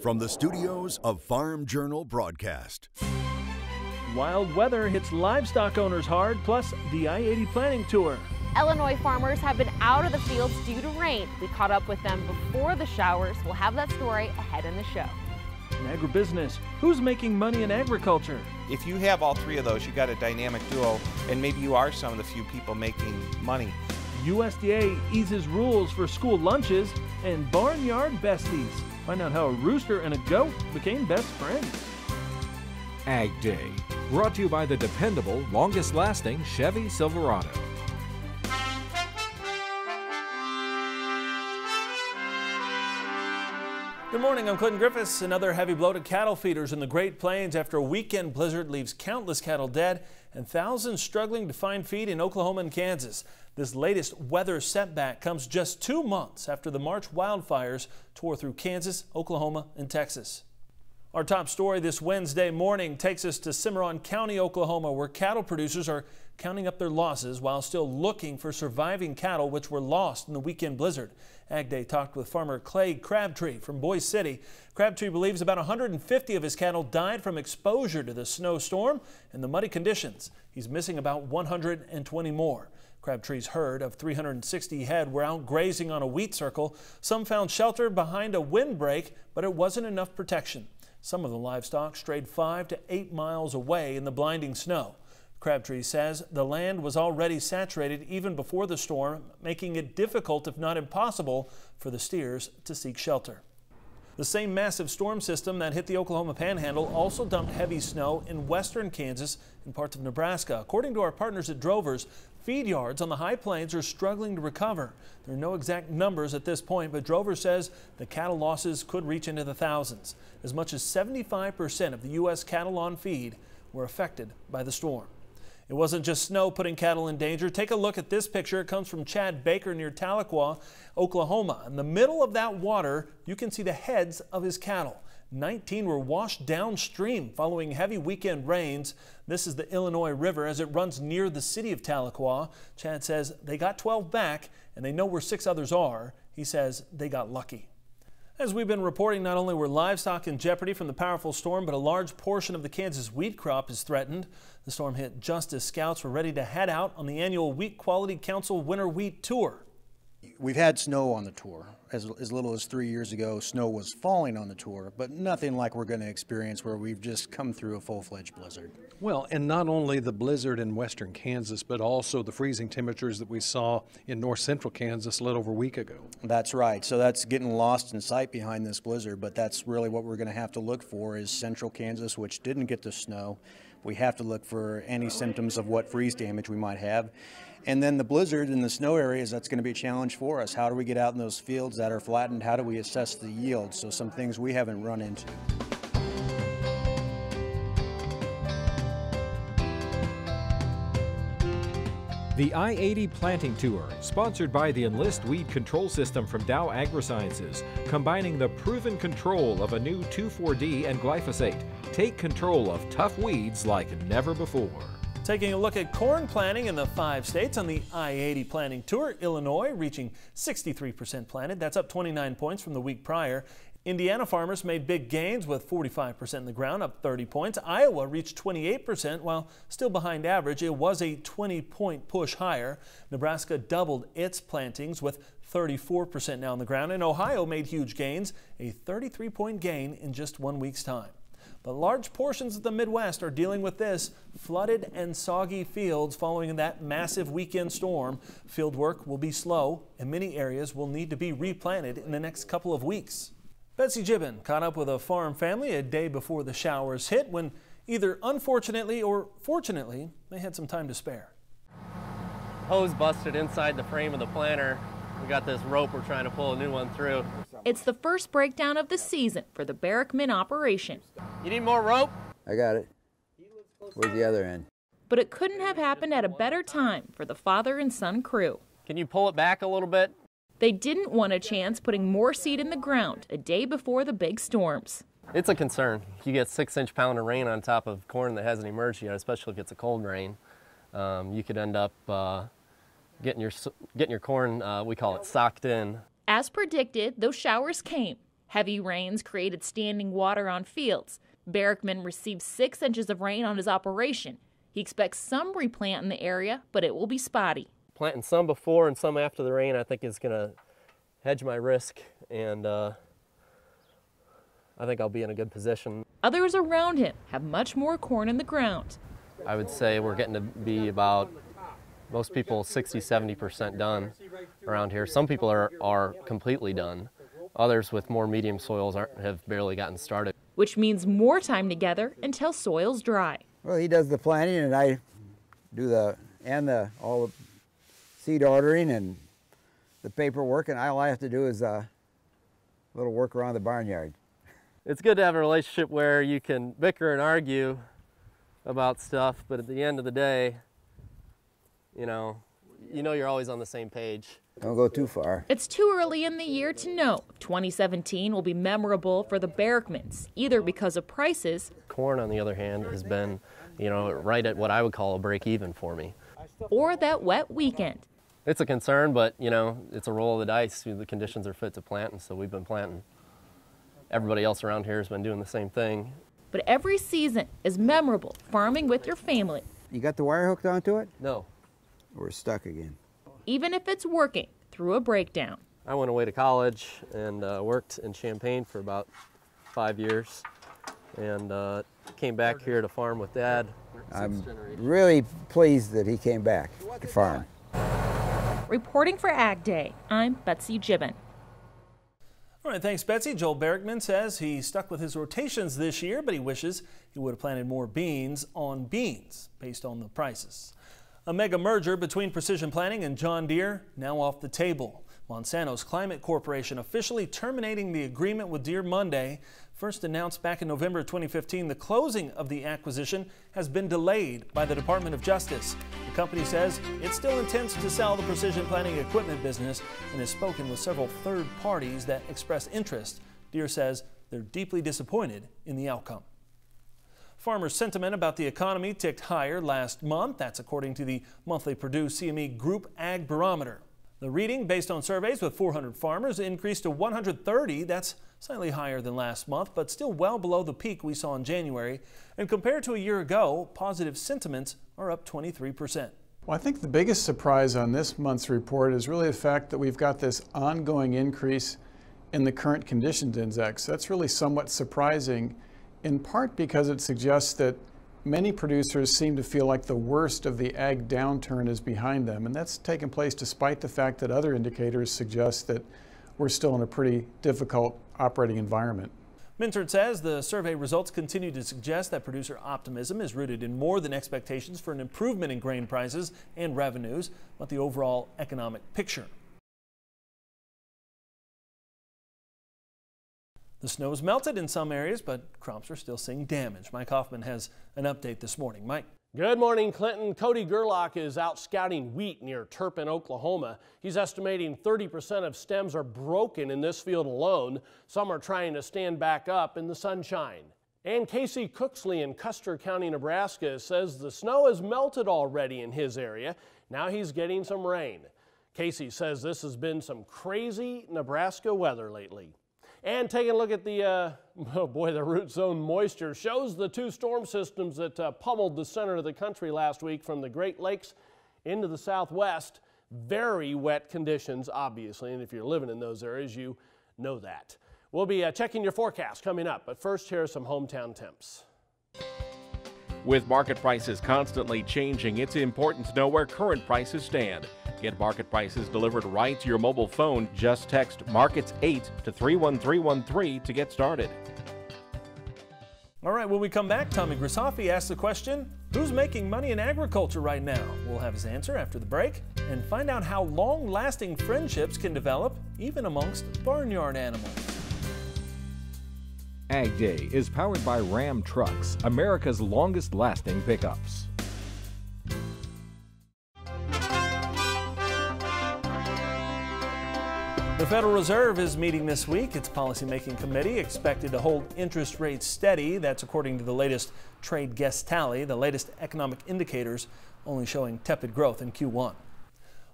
from the studios of Farm Journal Broadcast. Wild weather hits livestock owners hard, plus the I-80 planting tour. Illinois farmers have been out of the fields due to rain. We caught up with them before the showers. We'll have that story ahead in the show. In agribusiness, who's making money in agriculture? If you have all three of those, you got a dynamic duo, and maybe you are some of the few people making money. USDA eases rules for school lunches, and barnyard besties. Find out how a rooster and a goat became best friends. Agday, brought to you by the dependable, longest-lasting Chevy Silverado. Good morning, I'm Clinton Griffiths. Another heavy blow to cattle feeders in the Great Plains after a weekend blizzard leaves countless cattle dead and thousands struggling to find feed in Oklahoma and Kansas. This latest weather setback comes just 2 months after the March wildfires tore through Kansas, Oklahoma, and Texas. Our top story this Wednesday morning takes us to Cimarron County, Oklahoma, where cattle producers are counting up their losses while still looking for surviving cattle which were lost in the weekend blizzard. Agday talked with farmer Clay Crabtree from Boise City. Crabtree believes about 150 of his cattle died from exposure to the snowstorm and the muddy conditions. He's missing about 120 more. Crabtree's herd of 360 head were out grazing on a wheat circle. Some found shelter behind a windbreak, but it wasn't enough protection. Some of the livestock strayed 5 to 8 miles away in the blinding snow. Crabtree says the land was already saturated even before the storm, making it difficult, if not impossible, for the steers to seek shelter. The same massive storm system that hit the Oklahoma Panhandle also dumped heavy snow in western Kansas and parts of Nebraska. According to our partners at Drovers, feed yards on the high plains are struggling to recover. There are no exact numbers at this point, but Drovers says the cattle losses could reach into the thousands. As much as 75% of the U.S. cattle on feed were affected by the storm. It wasn't just snow putting cattle in danger. Take a look at this picture. It comes from Chad Baker near Tahlequah, Oklahoma. In the middle of that water, you can see the heads of his cattle. 19 were washed downstream following heavy weekend rains. This is the Illinois River as it runs near the city of Tahlequah. Chad says they got 12 back and they know where 6 others are. He says they got lucky. As we've been reporting, not only were livestock in jeopardy from the powerful storm, but a large portion of the Kansas wheat crop is threatened. The storm hit just as scouts were ready to head out on the annual Wheat Quality Council Winter Wheat Tour. We've had snow on the tour. As little as 3 years ago, snow was falling on the tour, but nothing like we're going to experience where we've just come through a full-fledged blizzard. Well, and not only the blizzard in western Kansas, but also the freezing temperatures that we saw in north central Kansas a little over a week ago. That's right. So that's getting lost in sight behind this blizzard, but that's really what we're going to have to look for is central Kansas, which didn't get the snow. We have to look for any symptoms of what freeze damage we might have. And then the blizzard in the snow areas, that's going to be a challenge for us. How do we get out in those fields that are flattened? How do we assess the yield? So some things we haven't run into. The I-80 Planting Tour, sponsored by the Enlist Weed Control System from Dow AgroSciences, combining the proven control of a new 2,4-D and glyphosate. Take control of tough weeds like never before. Taking a look at corn planting in the 5 states on the I-80 Planting Tour. Illinois reaching 63% planted. That's up 29 points from the week prior. Indiana farmers made big gains with 45% in the ground, up 30 points. Iowa reached 28%, while still behind average. It was a 20-point push higher. Nebraska doubled its plantings with 34% now in the ground. And Ohio made huge gains, a 33-point gain in just 1 week's time. But large portions of the Midwest are dealing with this, flooded and soggy fields following that massive weekend storm. Field work will be slow, and many areas will need to be replanted in the next couple of weeks. Betsy Gibbon caught up with a farm family a day before the showers hit when either unfortunately or fortunately they had some time to spare. Hose busted inside the frame of the planter. We got this rope, we're trying to pull a new one through. It's the first breakdown of the season for the Barrick Mint operation. You need more rope? I got it. Where's the other end? But it couldn't have happened at a better time for the father and son crew. Can you pull it back a little bit? They didn't want a chance putting more seed in the ground a day before the big storms. It's a concern. You get 6-inch pound of rain on top of corn that hasn't emerged yet, especially if it's a cold rain. You could end up getting your corn, we call it socked in. As predicted, those showers came. Heavy rains created standing water on fields. Barrickman received 6 inches of rain on his operation. He expects some replant in the area, but it will be spotty. Planting some before and some after the rain, I think, is going to hedge my risk, and I think I'll be in a good position. Others around him have much more corn in the ground. I would say we're getting to be about, most people, 60–70% done around here. Some people are completely done. Others with more medium soils have barely gotten started. Which means more time together until soil's dry. Well, he does the planting and I do all the seed ordering and the paperwork, and all I have to do is a little work around the barnyard. It's good to have a relationship where you can bicker and argue about stuff, but at the end of the day, you know you're always on the same page. Don't go too far. It's too early in the year to know if 2017 will be memorable for the Barrickmans, either because of prices. Corn, on the other hand, has been, right at what I would call a break even for me. Or that wet weekend. It's a concern, but it's a roll of the dice. The conditions are fit to plant, and so we've been planting. Everybody else around here has been doing the same thing. But every season is memorable farming with your family. You got the wire hooked onto it? No. We're stuck again. Even if it's working through a breakdown. I went away to college and worked in Champaign for about 5 years, and came back here to farm with Dad. I'm really pleased that he came back to farm. Reporting for Agday, I'm Betsy Gibbon. All right, thanks, Betsy. Joel Barrickman says he stuck with his rotations this year, but he wishes he would have planted more beans on beans based on the prices. A mega merger between Precision Planting and John Deere now off the table. Monsanto's Climate Corporation officially terminating the agreement with Deere Monday. First announced back in November 2015, the closing of the acquisition has been delayed by the Department of Justice. The company says it still intends to sell the precision planting equipment business and has spoken with several third parties that expressed interest. Deere says they're deeply disappointed in the outcome. Farmers' sentiment about the economy ticked higher last month. That's according to the monthly Purdue CME Group Ag Barometer. The reading, based on surveys with 400 farmers, increased to 130. That's slightly higher than last month, but still well below the peak we saw in January. And compared to a year ago, positive sentiments are up 23%. Well, I think the biggest surprise on this month's report is really the fact that we've got this ongoing increase in the current conditions index. That's really somewhat surprising, in part because it suggests that many producers seem to feel like the worst of the ag downturn is behind them, and that's taken place despite the fact that other indicators suggest that we're still in a pretty difficult operating environment. Minturn says the survey results continue to suggest that producer optimism is rooted in more than expectations for an improvement in grain prices and revenues, but the overall economic picture. The snow's melted in some areas, but crops are still seeing damage. Mike Hoffman has an update this morning. Mike. Good morning, Clinton. Cody Gerlach is out scouting wheat near Turpin, Oklahoma. He's estimating 30% of stems are broken in this field alone. Some are trying to stand back up in the sunshine. And Casey Cooksley in Custer County, Nebraska says the snow has melted already in his area. Now he's getting some rain. Casey says this has been some crazy Nebraska weather lately. And taking a look at the, the root zone moisture shows the two storm systems that pummeled the center of the country last week from the Great Lakes into the southwest. Very wet conditions, obviously, and if you're living in those areas, you know that. We'll be checking your forecast coming up, but first, here are some hometown temps. With market prices constantly changing, it's important to know where current prices stand. Get market prices delivered right to your mobile phone. Just text MARKETS8 to 31313 to get started. All right, when we come back, Tommy Grisafi asks the question, who's making money in agriculture right now? We'll have his answer after the break and find out how long-lasting friendships can develop even amongst barnyard animals. Ag Day is powered by Ram Trucks, America's longest-lasting pickups. The Federal Reserve is meeting this week. Its policymaking committee expected to hold interest rates steady. That's according to the latest trade guest tally. The latest economic indicators only showing tepid growth in Q1.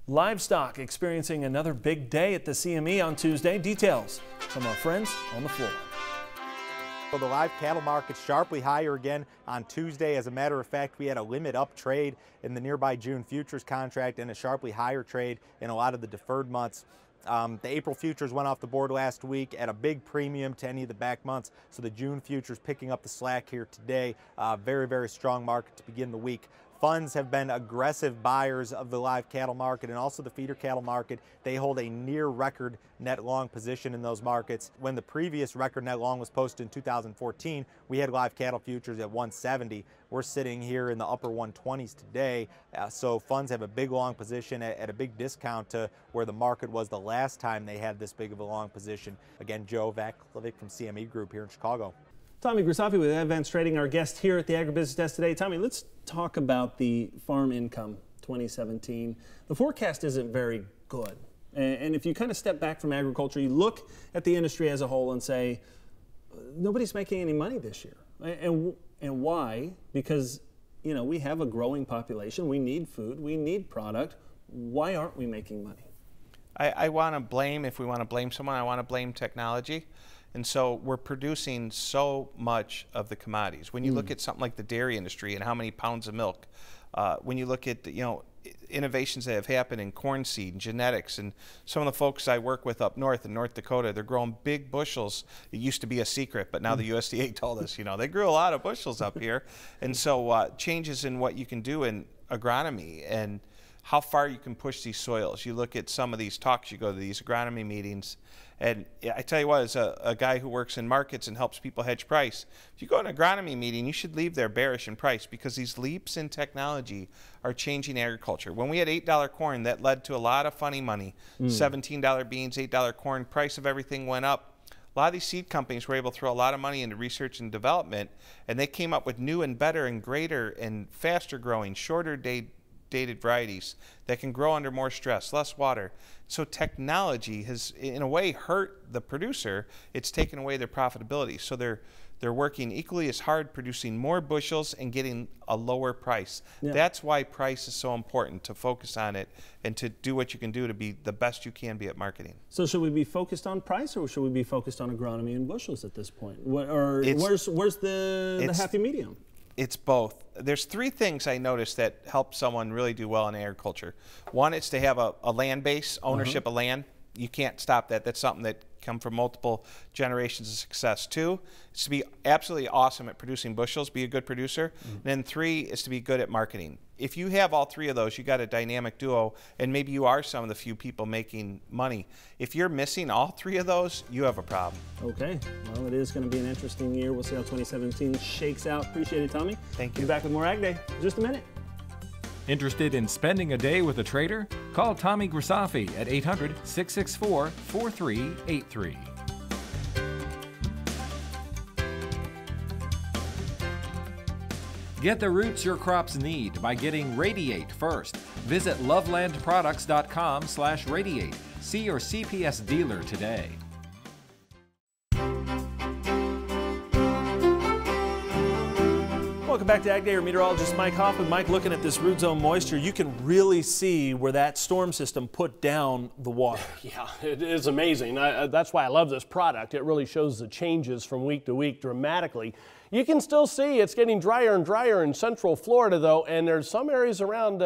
Livestock experiencing another big day at the CME on Tuesday. Details from our friends on the floor. So the live cattle market sharply higher again on Tuesday. As a matter of fact, we had a limit up trade in the nearby June futures contract and a sharply higher trade in a lot of the deferred months. The April futures went off the board last week at a big premium to any of the back months. So the June futures picking up the slack here today. Very, very strong market to begin the week. Funds have been aggressive buyers of the live cattle market and also the feeder cattle market. They hold a near record net long position in those markets. When the previous record net long was posted in 2014, we had live cattle futures at 170. We're sitting here in the upper 120s today. So funds have a big long position at a big discount to where the market was the last time they had this big of a long position. Again, Joe Vaklovic from CME Group here in Chicago. Tommy Grisafi with Advanced Trading, our guest here at the Agribusiness Desk today. Tommy, let's talk about the farm income 2017. The forecast isn't very good. And if you kind of step back from agriculture, you look at the industry as a whole and say, nobody's making any money this year. And why? Because, you know, we have a growing population. We need food. We need product. Why aren't we making money? I want to blame, if we want to blame someone, I want to blame technology. And so we're producing so much of the commodities. When you look at something like the dairy industry and how many pounds of milk, when you look at, you know, innovations that have happened in corn seed and genetics, and some of the folks I work with up north in North Dakota, they're growing big bushels. It used to be a secret, but now the USDA told us, you know, they grew a lot of bushels up here. And so changes in what you can do in agronomy and how far you can push these soils. You look at some of these talks, you go to these agronomy meetings, and I tell you what, as a guy who works in markets and helps people hedge price, if you go to an agronomy meeting, you should leave there bearish in price because these leaps in technology are changing agriculture. When we had $8 corn, that led to a lot of funny money. $17 beans, $8 corn, price of everything went up. A lot of these seed companies were able to throw a lot of money into research and development, and they came up with new and better and greater and faster growing, shorter dated varieties that can grow under more stress, less water. So technology has, in a way, hurt the producer. It's taken away their profitability. So they're working equally as hard, producing more bushels and getting a lower price. Yeah. That's why price is so important, to focus on it and to do what you can do to be the best you can be at marketing. So should we be focused on price, or should we be focused on agronomy and bushels at this point? Where's the happy medium? It's both. There's three things I noticed that help someone really do well in agriculture. One is to have a land base, ownership of land. You can't stop that. That's something that come from multiple generations of success. Two is to be absolutely awesome at producing bushels, be a good producer. And then three is to be good at marketing. If you have all three of those, you got a dynamic duo, and maybe you are some of the few people making money. If you're missing all three of those, you have a problem. Okay, well, it is going to be an interesting year. We'll see how 2017 shakes out. Appreciate it, Tommy. Thank you. Be back with more Ag Day in just a minute. Interested in spending a day with a trader? Call Tommy Grisafi at 800-664-4383. Get the roots your crops need by getting Radiate first. Visit lovelandproducts.com/radiate. See your CPS dealer today. Welcome back to Ag Day. Your meteorologist Mike Hoffman. Mike, looking at this root zone moisture, you can really see where that storm system put down the water. Yeah, it is amazing. That's why I love this product. It really shows the changes from week to week dramatically. You can still see it's getting drier and drier in central Florida, though, and there's some areas around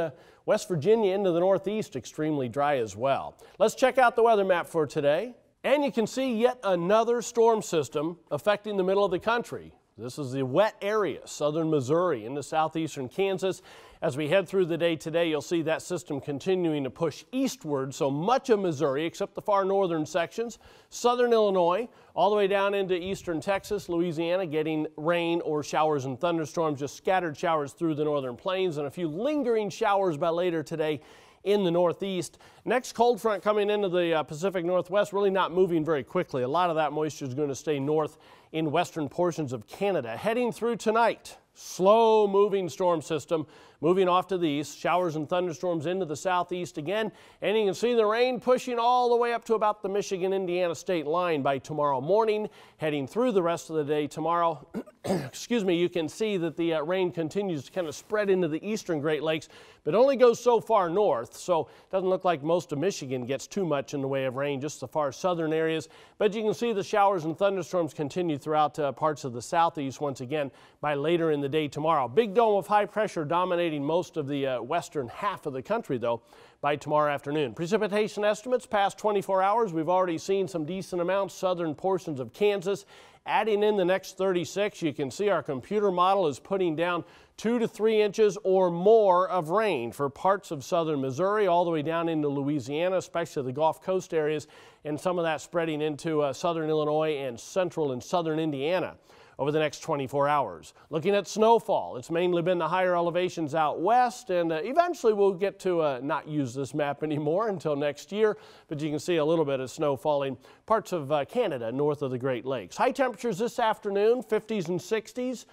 West Virginia into the northeast extremely dry as well. Let's check out the weather map for today. And you can see yet another storm system affecting the middle of the country. This is the wet area, southern Missouri into southeastern Kansas. As we head through the day today, you'll see that system continuing to push eastward, so much of Missouri except the far northern sections, southern Illinois, all the way down into eastern Texas, Louisiana, getting rain or showers and thunderstorms, just scattered showers through the northern plains and a few lingering showers by later today in the northeast. Next cold front coming into the Pacific Northwest, really not moving very quickly. A lot of that moisture is going to stay north in western portions of Canada. Heading through tonight, slow moving storm system moving off to the east, showers and thunderstorms into the southeast again, and you can see the rain pushing all the way up to about the Michigan-Indiana state line by tomorrow morning. Heading through the rest of the day tomorrow, excuse me, you can see that the rain continues to kind of spread into the eastern Great Lakes, but only goes so far north, so it doesn't look like most of Michigan gets too much in the way of rain, just the far southern areas. But you can see the showers and thunderstorms continue throughout parts of the southeast once again by later in the day tomorrow. Big dome of high pressure dominating most of the western half of the country, though, by tomorrow afternoon. Precipitation estimates past 24 hours. We've already seen some decent amounts, southern portions of Kansas. Adding in the next 36, you can see our computer model is putting down 2 to 3 inches or more of rain for parts of southern Missouri all the way down into Louisiana, especially the Gulf Coast areas, and some of that spreading into southern Illinois and central and southern Indiana over the next 24 hours. Looking at snowfall, it's mainly been the higher elevations out west, and eventually we'll get to not use this map anymore until next year, but you can see a little bit of snow falling parts of Canada north of the Great Lakes. High temperatures this afternoon, 50s and 60s,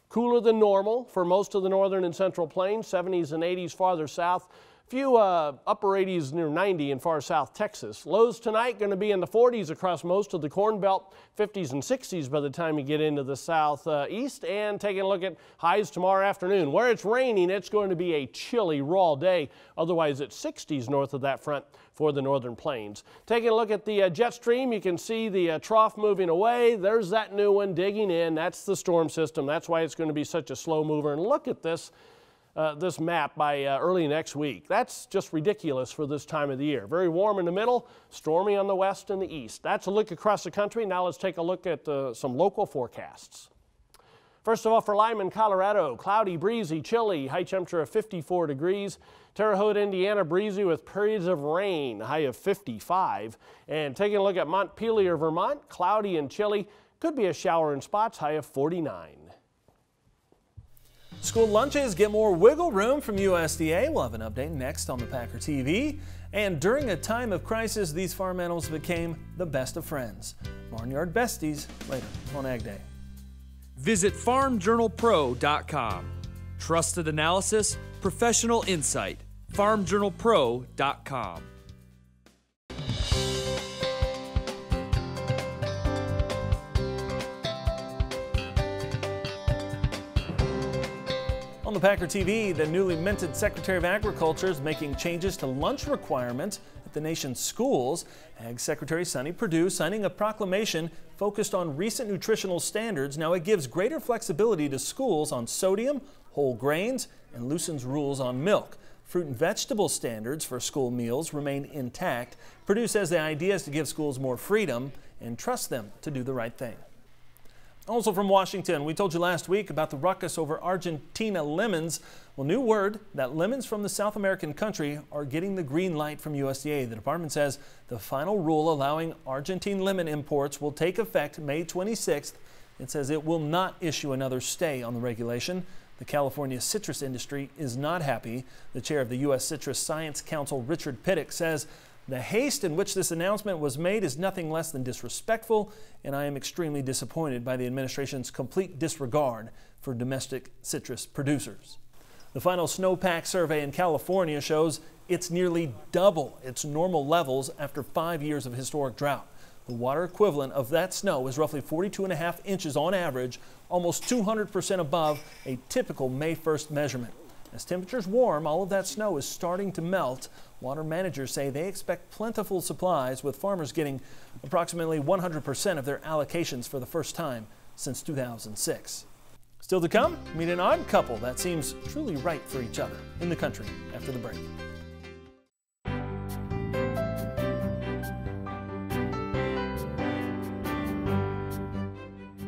cooler than normal for most of the northern and central plains, 70s and 80s farther south. Few upper 80s near 90 in far south Texas. Lows tonight going to be in the 40s across most of the Corn Belt, 50s and 60s by the time you get into the southeast. And taking a look at highs tomorrow afternoon. Where it's raining, it's going to be a chilly, raw day. Otherwise, it's 60s north of that front for the northern plains. Taking a look at the jet stream, you can see the trough moving away. There's that new one digging in. That's the storm system. That's why it's going to be such a slow mover. And look at this. This map by early next week. That's just ridiculous for this time of the year. Very warm in the middle, stormy on the west and the east. That's a look across the country. Now let's take a look at some local forecasts. First of all, for Lyman, Colorado, cloudy, breezy, chilly, high temperature of 54 degrees. Terre Haute, Indiana, breezy with periods of rain, high of 55. And taking a look at Montpelier, Vermont, cloudy and chilly, could be a shower in spots, high of 49. School lunches get more wiggle room from USDA. We'll have an update next on the Packer TV. And during a time of crisis, these farm animals became the best of friends. Barnyard besties later on Agday. Visit FarmJournalPro.com. Trusted analysis, professional insight. FarmJournalPro.com. On the Packer TV, the newly minted Secretary of Agriculture is making changes to lunch requirements at the nation's schools. Ag Secretary Sonny Perdue signing a proclamation focused on recent nutritional standards. Now it gives greater flexibility to schools on sodium, whole grains, and loosens rules on milk. Fruit and vegetable standards for school meals remain intact. Perdue says the idea is to give schools more freedom and trust them to do the right thing. Also from Washington, we told you last week about the ruckus over Argentina lemons. Well, new word that lemons from the South American country are getting the green light from USDA. The department says the final rule allowing Argentine lemon imports will take effect May 26th. It says it will not issue another stay on the regulation. The California citrus industry is not happy. The chair of the U.S. Citrus Science Council, Richard Pittock, says the haste in which this announcement was made is nothing less than disrespectful, and I am extremely disappointed by the administration's complete disregard for domestic citrus producers. The final snowpack survey in California shows it's nearly double its normal levels after 5 years of historic drought. The water equivalent of that snow is roughly 42.5 inches on average, almost 200% above a typical May 1st measurement. As temperatures warm, all of that snow is starting to melt. Water managers say they expect plentiful supplies, with farmers getting approximately 100% of their allocations for the first time since 2006. Still to come, meet an odd couple that seems truly right for each other in the country after the break.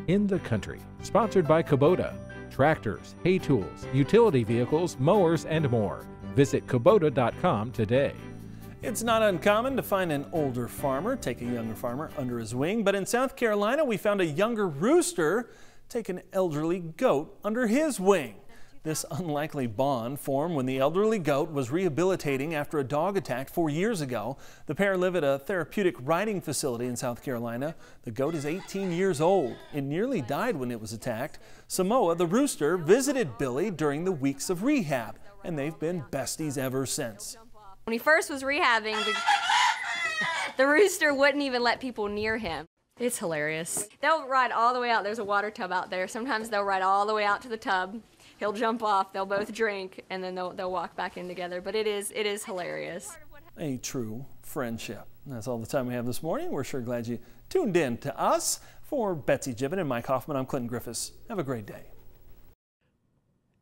In the Country, sponsored by Kubota. Tractors, hay tools, utility vehicles, mowers, and more. Visit Kubota.com today. It's not uncommon to find an older farmer take a younger farmer under his wing, but in South Carolina we found a younger rooster take an elderly goat under his wing. This unlikely bond formed when the elderly goat was rehabilitating after a dog attack 4 years ago. The pair live at a therapeutic riding facility in South Carolina. The goat is 18 years old. It nearly died when it was attacked. Samoa, the rooster, visited Billy during the weeks of rehab, and they've been besties ever since. When he first was rehabbing, the rooster wouldn't even let people near him. It's hilarious. They'll ride all the way out. There's a water tub out there. Sometimes they'll ride all the way out to the tub. He'll jump off, they'll both drink, and then they'll walk back in together. But it is hilarious. A true friendship. That's all the time we have this morning. We're sure glad you tuned in to us. For Betsy Gibbon and Mike Hoffman, I'm Clinton Griffiths. Have a great day.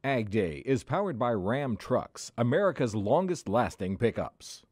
Agday is powered by Ram Trucks, America's longest lasting pickups.